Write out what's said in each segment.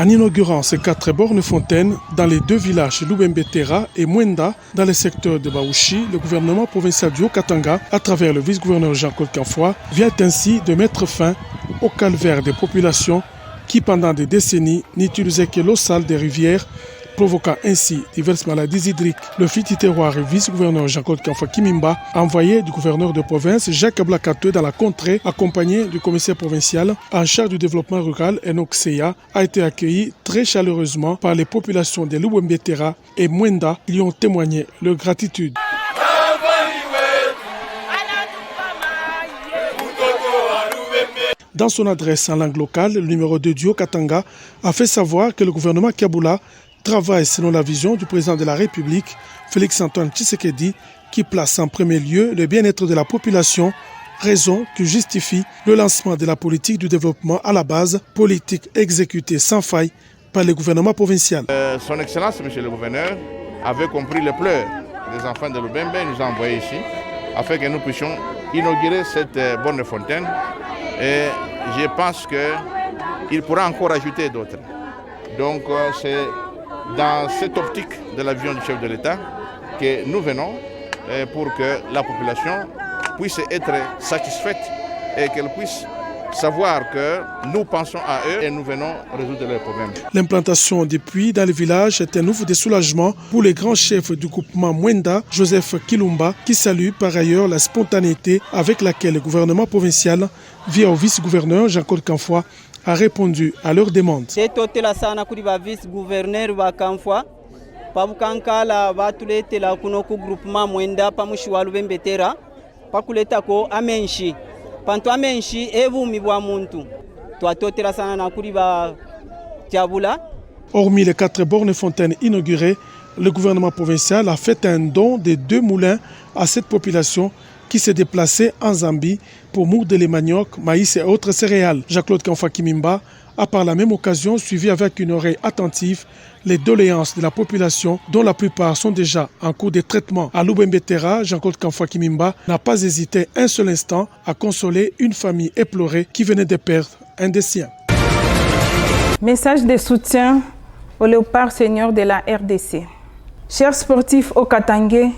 En inaugurant ces 4 bornes fontaines dans les 2 villages Lubembetera et Mwenda dans le secteur de Baouchi, le gouvernement provincial du Haut-Katanga, à travers le vice-gouverneur Jean-Claude Kanfoua, vient ainsi de mettre fin au calvaire des populations qui pendant des décennies n'utilisaient que l'eau sale des rivières, provoquant ainsi diverses maladies hydriques. Le fils du terroir et vice-gouverneur Jean-Claude Kanfoua Kimimba, envoyé du gouverneur de province Jacques Blakatoué dans la contrée, accompagné du commissaire provincial en charge du développement rural Enoch Seya, a été accueilli très chaleureusement par les populations de Lubembetera et Mwenda qui lui ont témoigné leur gratitude. Dans son adresse en langue locale, le numéro 2 du Haut-Katanga a fait savoir que le gouvernement Kaboula travaille selon la vision du président de la République, Félix-Antoine Tshisekedi, qui place en premier lieu le bien-être de la population, raison qui justifie le lancement de la politique du développement à la base, politique exécutée sans faille par le gouvernement provincial. Son Excellence, Monsieur le Gouverneur, avait compris les pleurs des enfants de Lubembe et nous a envoyés ici afin que nous puissions inaugurer cette borne fontaine. Et je pense qu'il pourra encore ajouter d'autres. Donc c'est dans cette optique de la vision du chef de l'État que nous venons pour que la population puisse être satisfaite et qu'elle puisse savoir que nous pensons à eux et nous venons résoudre leurs problèmes. L'implantation des puits dans le village est un ouf de soulagement pour les grands chefs du groupement Mwenda, Joseph Kilumba, qui salue par ailleurs la spontanéité avec laquelle le gouvernement provincial, via au vice-gouverneur Jean-Claude Kanfoua, a répondu à leurs demandes. Vice-gouverneur Kanfoua, pabukankala batuletela kunoku groupement Mwenda pamushiwa Lubembetera pakuleta ko amenshi panto amenshi evumi bwa muntu twatotela sana na kuri ba Tiabula. Hormis les 4 bornes fontaines inaugurées, le gouvernement provincial a fait un don de 2 moulins à cette population qui s'est déplacée en Zambie pour moudre les maniocs, maïs et autres céréales. Jean-Claude Kanfoua Kimimba a par la même occasion suivi avec une oreille attentive les doléances de la population dont la plupart sont déjà en cours de traitement. À Lubembetera, Jean-Claude Kanfoua Kimimba n'a pas hésité un seul instant à consoler une famille éplorée qui venait de perdre un des siens. Message de soutien au léopard senior de la RDC. Chers sportifs haut-katangais,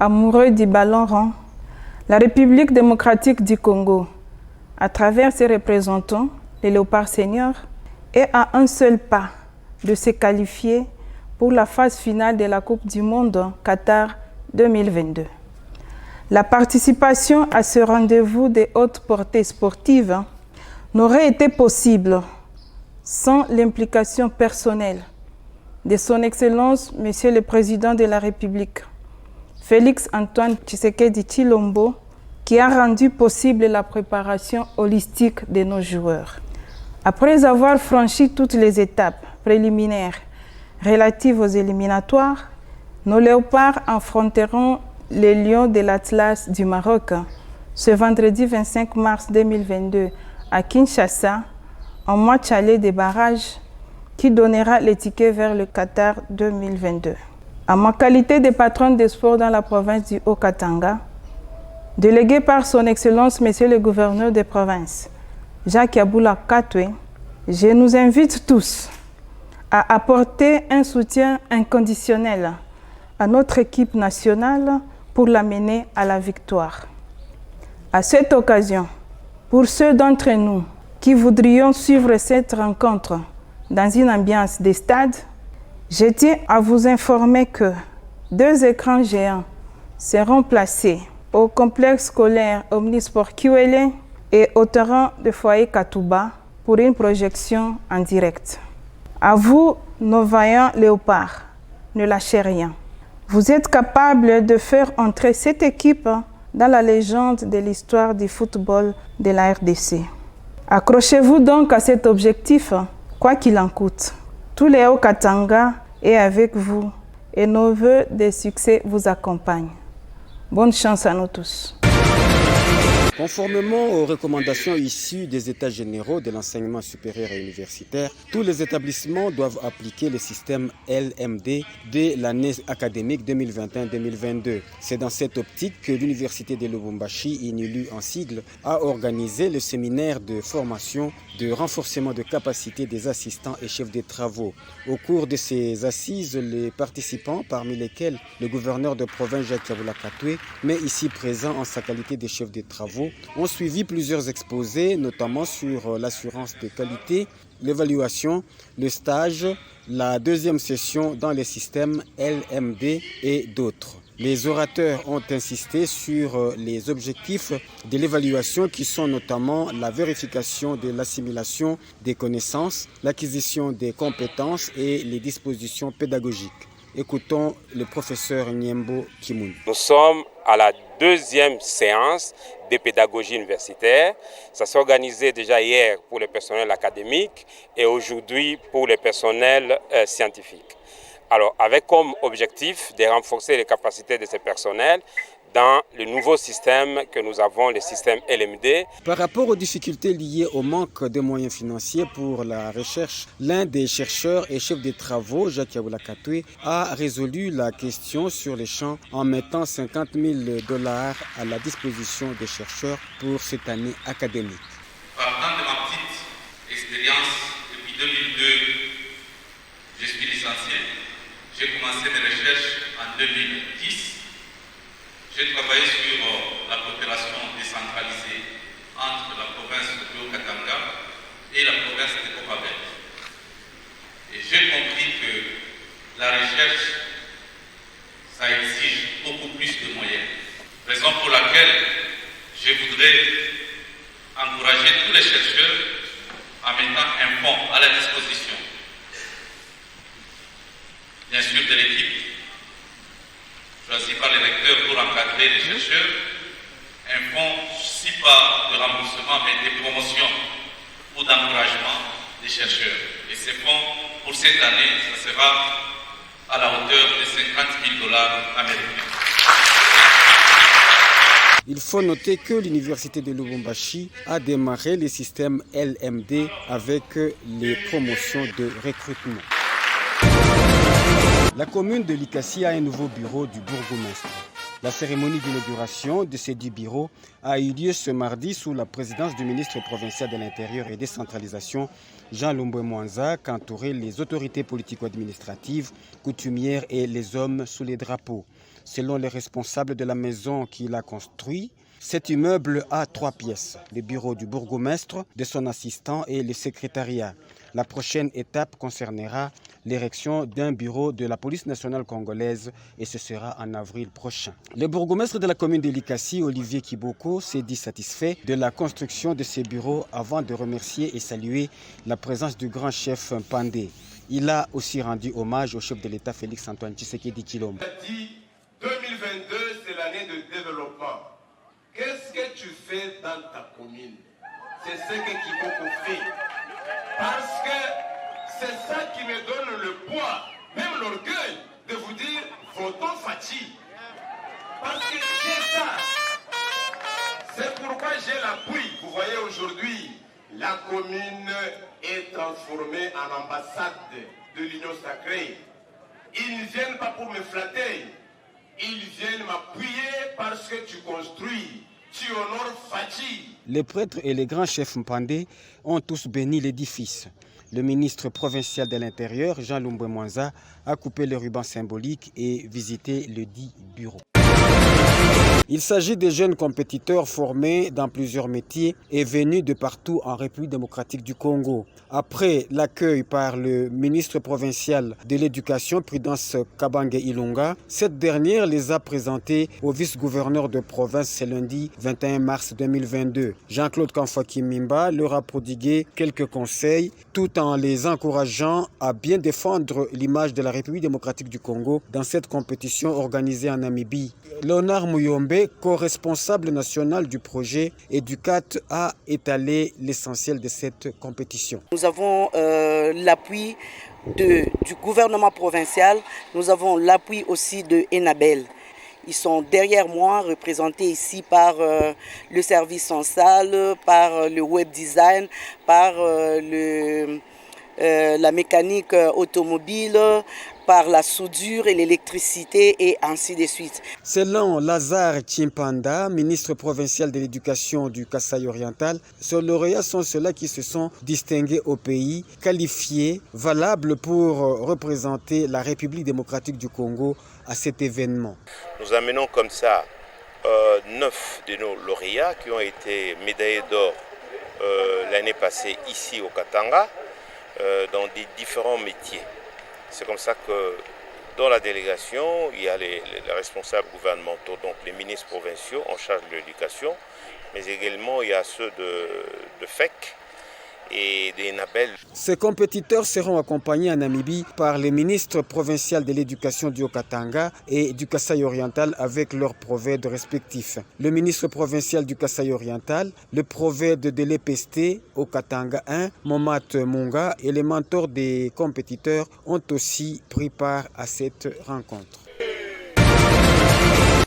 amoureux du ballon rond, la République démocratique du Congo, à travers ses représentants, les léopards seniors, est à un seul pas de se qualifier pour la phase finale de la Coupe du Monde Qatar 2022. La participation à ce rendez-vous de haute portée sportive n'aurait été possible sans l'implication personnelle de son Excellence, Monsieur le Président de la République, Félix-Antoine Tshisekedi Tshilombo, qui a rendu possible la préparation holistique de nos joueurs. Après avoir franchi toutes les étapes préliminaires relatives aux éliminatoires, nos léopards affronteront les Lions de l'Atlas du Maroc ce vendredi 25 mars 2022 à Kinshasa, en match aller des barrages qui donnera les tickets vers le Qatar 2022. En ma qualité de patronne des sports dans la province du Haut-Katanga, délégué par son Excellence Monsieur le Gouverneur des provinces, Jacques Blakatoué, je nous invite tous à apporter un soutien inconditionnel à notre équipe nationale pour l'amener à la victoire. À cette occasion, pour ceux d'entre nous qui voudrions suivre cette rencontre dans une ambiance de stade, je tiens à vous informer que 2 écrans géants seront placés au complexe scolaire Omnisport Kiwele et au terrain de foyer Katouba pour une projection en direct. À vous, nos vaillants léopards, ne lâchez rien. Vous êtes capables de faire entrer cette équipe dans la légende de l'histoire du football de la RDC. Accrochez-vous donc à cet objectif, quoi qu'il en coûte. Tous les Haut-Katanga est avec vous et nos vœux de succès vous accompagnent. Bonne chance à nous tous. Conformément aux recommandations issues des États généraux de l'enseignement supérieur et universitaire, tous les établissements doivent appliquer le système LMD dès l'année académique 2021-2022. C'est dans cette optique que l'Université de Lubumbashi, INULU en sigle, a organisé le séminaire de formation de renforcement de capacité des assistants et chefs de travaux. Au cours de ces assises, les participants, parmi lesquels le gouverneur de province Jacques Yabula Katoué, mais ici présent en sa qualité de chef de travaux, ont suivi plusieurs exposés, notamment sur l'assurance de qualité, l'évaluation, le stage, la deuxième session dans les systèmes LMD et d'autres. Les orateurs ont insisté sur les objectifs de l'évaluation qui sont notamment la vérification de l'assimilation des connaissances, l'acquisition des compétences et les dispositions pédagogiques. Écoutons le professeur Nyembo Kimoun. Nous sommes à la deuxième séance de pédagogie universitaire. Ça s'est organisé déjà hier pour le personnel académique et aujourd'hui pour le personnel scientifique. Alors, avec comme objectif de renforcer les capacités de ces personnels dans le nouveau système que nous avons, le système LMD. Par rapport aux difficultés liées au manque de moyens financiers pour la recherche, l'un des chercheurs et chefs de travaux, Jacques Yabula Katoué, a résolu la question sur les champs en mettant $50,000 à la disposition des chercheurs pour cette année académique. Partant de ma petite expérience, depuis 2002, je suis licencié. J'ai commencé mes recherches en 2010. J'ai travaillé sur la coopération décentralisée entre la province de Haut-Katanga et la province de Copabel. Et j'ai compris que la recherche, ça exige beaucoup plus de moyens. Raison pour laquelle je voudrais encourager tous les chercheurs en mettant un fonds à la disposition, bien sûr de l'équipe choisi par les recteurs pour encadrer les chercheurs, un fonds, si pas de remboursement, mais de promotion ou d'encouragement des chercheurs. Et ces fonds, pour cette année, ça sera à la hauteur de $50,000 américains. Il faut noter que l'Université de Lubumbashi a démarré le système LMD avec les promotions de recrutement. La commune de Likasi a un nouveau bureau du bourgmestre. La cérémonie d'inauguration de ces 10 bureaux a eu lieu ce mardi sous la présidence du ministre provincial de l'Intérieur et décentralisation, Jean Lumbwe Mwanza, qu'entouraient les autorités politico-administratives, coutumières et les hommes sous les drapeaux. Selon les responsables de la maison qui l'a construit, cet immeuble a 3 pièces, le bureau du bourgmestre, de son assistant et le secrétariat. La prochaine étape concernera l'érection d'un bureau de la police nationale congolaise et ce sera en avril prochain. Le bourgmestre de la commune de Likasi, Olivier Kiboko, s'est dit satisfait de la construction de ces bureaux avant de remercier et saluer la présence du grand chef Mpandé. Il a aussi rendu hommage au chef de l'État Félix Antoine Tshisekedi Tshilombo. 2022, c'est l'année de développement. Qu'est-ce que tu fais dans ta commune? C'est ce que Kiboko fait. Parce que c'est ça qui me donne le poids, même l'orgueil, de vous dire votons Fachi. Parce que c'est ça. C'est pourquoi j'ai l'appui. Vous voyez aujourd'hui, la commune est transformée en ambassade de l'Union sacrée. Ils ne viennent pas pour me flatter. Ils viennent m'appuyer parce que tu construis. Tu honores Fachi. Les prêtres et les grands chefs Mpandé ont tous béni l'édifice. Le ministre provincial de l'Intérieur, Jean Lumbwe Mwanza, a coupé le ruban symbolique et visité le dit bureau. Il s'agit de jeunes compétiteurs formés dans plusieurs métiers et venus de partout en République démocratique du Congo. Après l'accueil par le ministre provincial de l'Éducation, Prudence Kabange Ilunga, cette dernière les a présentés au vice-gouverneur de province ce lundi 21 mars 2022. Jean-Claude Kamfaki-Mimba leur a prodigué quelques conseils tout en les encourageant à bien défendre l'image de la République démocratique du Congo dans cette compétition organisée en Namibie. Léonard Mouyombe, co-responsable national du projet EDUCAT, a étalé l'essentiel de cette compétition. Nous avons l'appui du gouvernement provincial, nous avons l'appui aussi de Enabel. Ils sont derrière moi, représentés ici par le service en salle, par le web design, par la mécanique automobile, par la soudure et l'électricité et ainsi de suite. Selon Lazare Chimpanda, ministre provincial de l'éducation du Kasaï oriental, ces lauréats sont ceux-là qui se sont distingués au pays, qualifiés, valables pour représenter la République démocratique du Congo à cet événement. Nous amenons comme ça 9 de nos lauréats qui ont été médaillés d'or l'année passée ici au Katanga dans des différents métiers. C'est comme ça que dans la délégation, il y a les responsables gouvernementaux, donc les ministres provinciaux en charge de l'éducation, mais également il y a ceux de FEC et des NABEL. Ces compétiteurs seront accompagnés en Namibie par les ministres provinciaux de l'éducation du Haut-Katanga et du Kasaï oriental avec leurs prophètes respectifs. Le ministre provincial du Kasaï oriental, le prophète de l'EPST au Katanga 1, Momat Munga, et les mentors des compétiteurs ont aussi pris part à cette rencontre.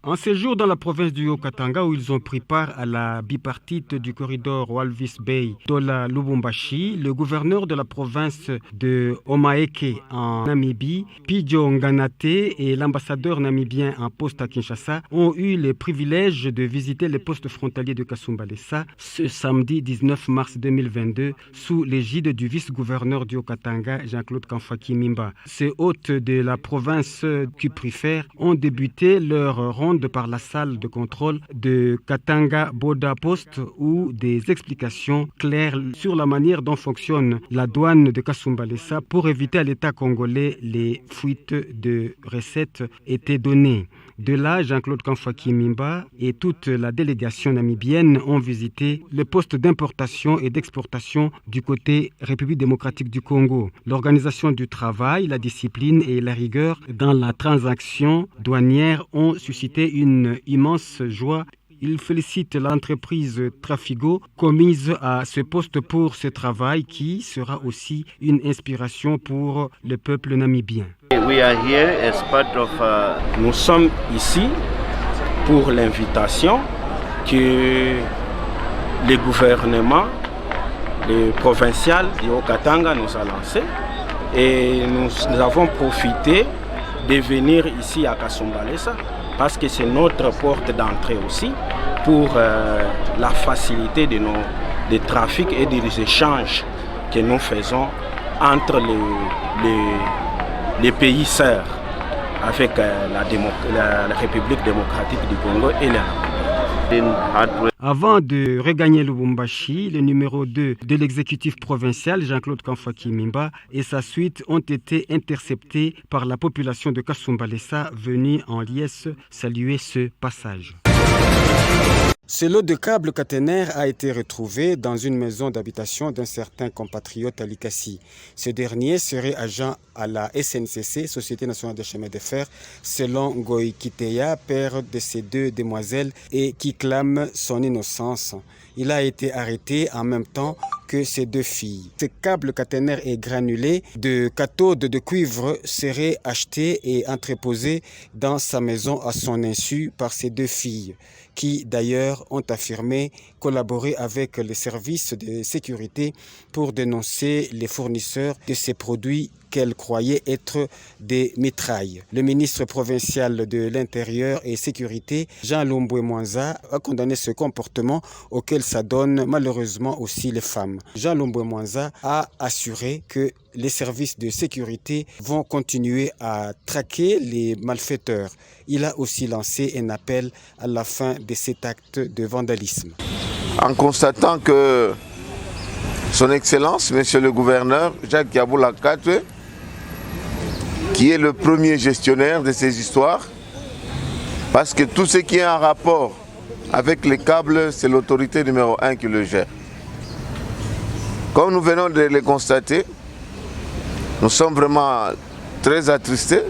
En séjour dans la province du Haut-Katanga où ils ont pris part à la bipartite du corridor Walvis Bay Dola Lubumbashi, le gouverneur de la province de Omaeke en Namibie, Pidjo Nganate, et l'ambassadeur namibien en poste à Kinshasa ont eu le privilège de visiter les postes frontaliers de Kasumbalesa ce samedi 19 mars 2022 sous l'égide du vice-gouverneur du Haut-Katanga, Jean-Claude Kamfaki Mimba. Ces hôtes de la province qui préfèrent ont débuté leur ronde par la salle de contrôle de Katanga Boda Post où des explications claires sur la manière dont fonctionne la douane de Kasumbalesa pour éviter à l'État congolais les fuites de recettes étaient données. De là, Jean-Claude Kamfaki Mimba et toute la délégation namibienne ont visité le poste d'importation et d'exportation du côté République démocratique du Congo. L'organisation du travail, la discipline et la rigueur dans la transaction douanière ont suscité une immense joie. Il félicite l'entreprise Trafigo commise à ce poste pour ce travail qui sera aussi une inspiration pour le peuple namibien. Nous sommes ici pour l'invitation que le gouvernement provincial du Haut-Katanga nous a lancée et nous avons profité de venir ici à Kasumbalesa parce que c'est notre porte d'entrée aussi pour la facilité des trafics et des échanges que nous faisons entre les pays sœurs avec la République démocratique du Congo et la Namibie. Avant de regagner Lubumbashi, le numéro 2 de l'exécutif provincial, Jean-Claude Kamfaki Mimba, et sa suite ont été interceptés par la population de Kasumbalesa venue en liesse saluer ce passage. Ce lot de câbles caténaires a été retrouvé dans une maison d'habitation d'un certain compatriote à Likasi. Ce dernier serait agent à la SNCC, Société nationale des chemins de fer, selon Goy Kiteya, père de ces deux demoiselles et qui clame son innocence. Il a été arrêté en même temps que ses deux filles. Ces câbles caténaires et granulés de cathodes de cuivre seraient achetés et entreposés dans sa maison à son insu par ses deux filles, qui d'ailleurs ont affirmé collaborer avec les services de sécurité pour dénoncer les fournisseurs de ces produits qu'elles croyaient être des mitrailles. Le ministre provincial de l'Intérieur et Sécurité, Jean Lomboué Mwanza, a condamné ce comportement auquel s'adonnent malheureusement aussi les femmes. Jean Lomboué Mwanza a assuré que les services de sécurité vont continuer à traquer les malfaiteurs. Il a aussi lancé un appel à la fin de cet acte de vandalisme. En constatant que Son Excellence, Monsieur le Gouverneur, Jacques Yaboula Katwe, qui est le premier gestionnaire de ces histoires, parce que tout ce qui est en rapport avec les câbles, c'est l'autorité numéro 1 qui le gère. Comme nous venons de le constater, nous sommes vraiment très attristés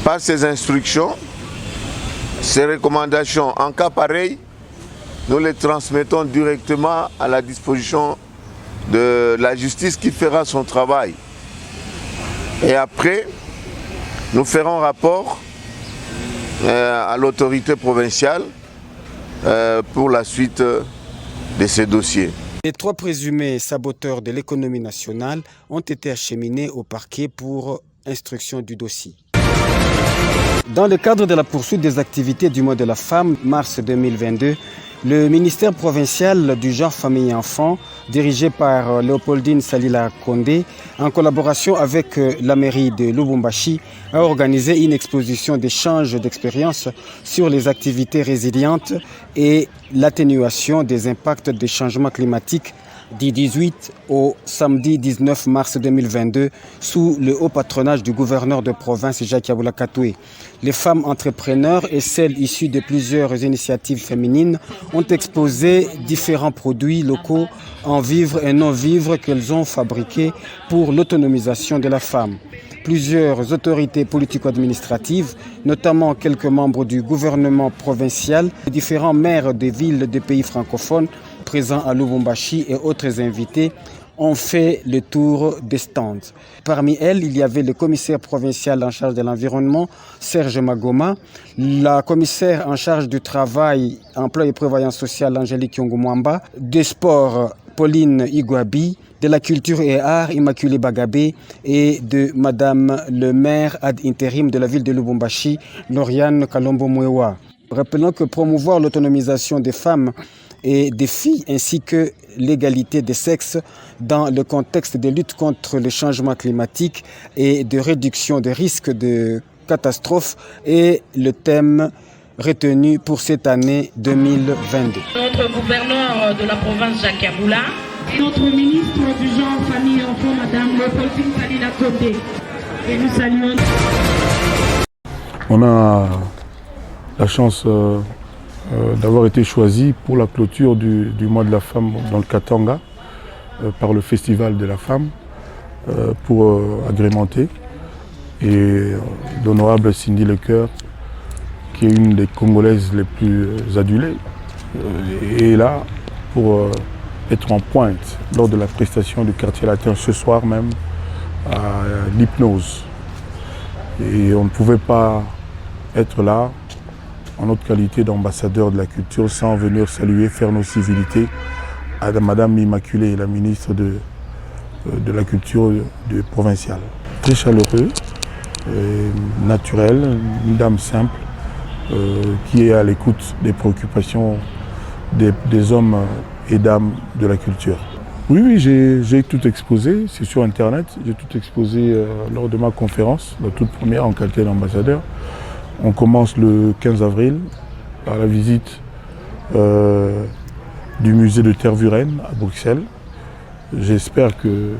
par ces instructions, ces recommandations. En cas pareil, nous les transmettons directement à la disposition de la justice qui fera son travail. Et après, nous ferons rapport à l'autorité provinciale pour la suite de ces dossiers. Les 3 présumés saboteurs de l'économie nationale ont été acheminés au parquet pour instruction du dossier. Dans le cadre de la poursuite des activités du mois de la femme, mars 2022, le ministère provincial du genre, famille et enfants, dirigé par Léopoldine Salila Condé, en collaboration avec la mairie de Lubumbashi, a organisé une exposition d'échange d'expériences sur les activités résilientes et l'atténuation des impacts des changements climatiques du 18 au samedi 19 mars 2022 sous le haut patronage du gouverneur de province Jacques Yaboula Katoué. Les femmes entrepreneurs et celles issues de plusieurs initiatives féminines ont exposé différents produits locaux en vivre et non-vivre qu'elles ont fabriqués pour l'autonomisation de la femme. Plusieurs autorités politico-administratives, notamment quelques membres du gouvernement provincial, différents maires des villes des pays francophones présents à Lubumbashi et autres invités ont fait le tour des stands. Parmi elles, il y avait le commissaire provincial en charge de l'environnement, Serge Magoma, la commissaire en charge du travail, emploi et prévoyance sociale, Angélique Yongumwamba, des sports, Pauline Igwabi, de la culture et arts, Immaculée Bagabé, et de Madame le maire ad intérim de la ville de Lubumbashi, Lauriane Kalombo Mwewa. Rappelons que promouvoir l'autonomisation des femmes et des filles ainsi que l'égalité des sexes dans le contexte de lutte contre le changement climatique et de réduction des risques de catastrophes est le thème retenu pour cette année 2022. Notre gouverneur de la province Jacques Yaboula, notre ministre du genre, famille et enfants, Madame Léopoldine Salila Condé. Et nous saluons. On a la chance d'avoir été choisi pour la clôture du mois de la femme dans le Katanga par le Festival de la femme pour agrémenter. Et l'honorable Cindy Lecoeur, qui est une des Congolaises les plus adulées, est là pour être en pointe lors de la prestation du quartier latin ce soir même à l'hypnose. Et on ne pouvait pas être là en notre qualité d'ambassadeur de la culture sans venir saluer, faire nos civilités à Madame Immaculée, la ministre de la culture provinciale. Très chaleureux, naturel, une dame simple qui est à l'écoute des préoccupations des hommes et dames de la culture. Oui, j'ai tout exposé, c'est sur Internet, j'ai tout exposé lors de ma conférence, la toute première en qualité d'ambassadeur. On commence le 15 avril par la visite du musée de Tervuren à Bruxelles. J'espère que,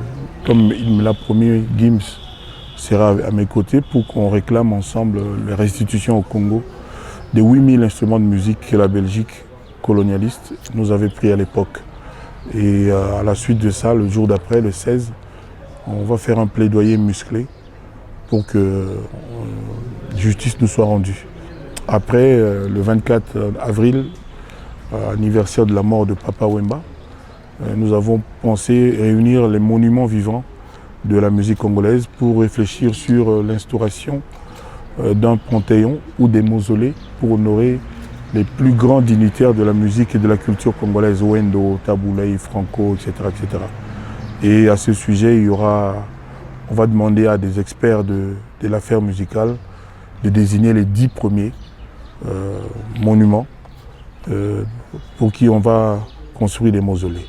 comme il me l'a promis, Gims sera à mes côtés pour qu'on réclame ensemble la restitution au Congo des 8000 instruments de musique que la Belgique colonialiste nous avait pris à l'époque. Et à la suite de ça, le jour d'après, le 16, on va faire un plaidoyer musclé pour que justice nous soit rendue. Après, le 24 avril, anniversaire de la mort de Papa Wemba, nous avons pensé réunir les monuments vivants de la musique congolaise pour réfléchir sur l'instauration d'un panthéon ou des mausolées pour honorer les plus grands dignitaires de la musique et de la culture congolaise, Wendo, Taboulay, Franco, etc., etc. Et à ce sujet, on va demander à des experts de l'affaire musicale de désigner les 10 premiers monuments pour qui on va construire des mausolées.